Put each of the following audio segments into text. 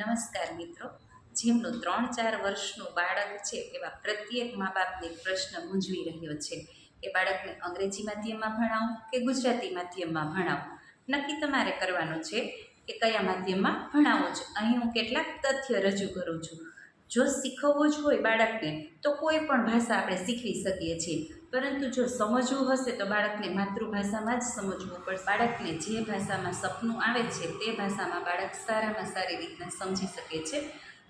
નમસ્કાર મિત્રો, જેમનું 3-4 વર્ષનું બાળક છે એવા પ્રત્યેક મા બાપને પ્રશ્ન મૂંઝવી રહ્યો છે કે બાળકને અંગ્રેજી માધ્યમમાં ભણાવો કે ગુજરાતી માધ્યમમાં ભણાવો. નક્કી તમારે કરવાનું છે કે કયા માધ્યમમાં ભણાવવું છે. અહીં હું કેટલાક તથ્ય રજૂ કરું છું. જો શીખવવું જ હોય બાળકને તો કોઈ પણ ભાષા આપણે શીખવી શકીએ છીએ, પરંતુ જો સમજવું હશે તો બાળકને માતૃભાષામાં જ સમજવું પડશે. બાળકને જે ભાષામાં સપનું આવે છે તે ભાષામાં બાળક સારામાં સારી રીતના સમજી શકે છે.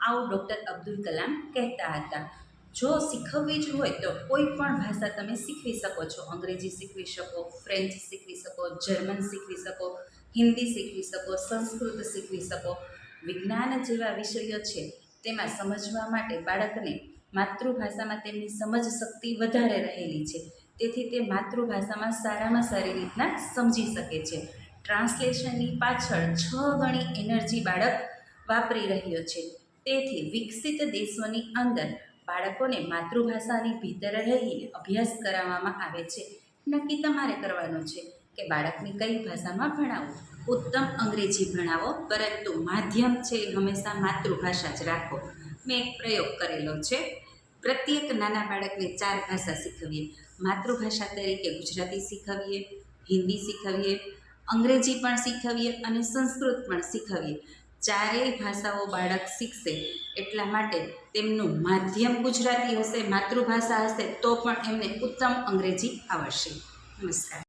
આવું ડૉક્ટર અબ્દુલ કલામ કહેતા હતા. જો શીખવવી જ હોય તો કોઈ પણ ભાષા તમે શીખવી શકો છો. અંગ્રેજી શીખવી શકો, ફ્રેન્ચ શીખવી શકો, જર્મન શીખવી શકો, હિન્દી શીખવી શકો, સંસ્કૃત શીખવી શકો. વિજ્ઞાન જેવા વિષયો છે તેમાં સમજવા માટે બાળકને માતૃભાષામાં તેમની સમજ શક્તિ વધારે રહેલી છે, તેથી તે માતૃભાષામાં સારામાં સારી રીતના સમજી શકે છે. ટ્રાન્સલેશનની પાછળ 6 ગણી એનર્જી બાળક વાપરી રહ્યો છે. તેથી વિકસિત દેશોની અંદર બાળકોને માતૃભાષાની ભીતર રહીને અભ્યાસ કરાવવામાં આવે છે. નક્કી તમારે કરવાનું છે કે બાળકને કઈ ભાષામાં ભણાવવું. ઉત્તમ અંગ્રેજી ભણાવો, પરંતુ માધ્યમ છે એ હંમેશા માતૃભાષા જ રાખો. મેં એક પ્રયોગ કરેલો છે. પ્રત્યેક નાના બાળકને 4 ભાષા શીખવીએ. માતૃભાષા તરીકે ગુજરાતી શીખવીએ, હિન્દી શીખવીએ, અંગ્રેજી પણ શીખવીએ અને સંસ્કૃત પણ શીખવીએ. 4 ભાષાઓ બાળક શીખશે એટલા માટે તેમનું માધ્યમ ગુજરાતી હશે, માતૃભાષા હશે તો પણ એમને ઉત્તમ અંગ્રેજી આવડશે. નમસ્કાર.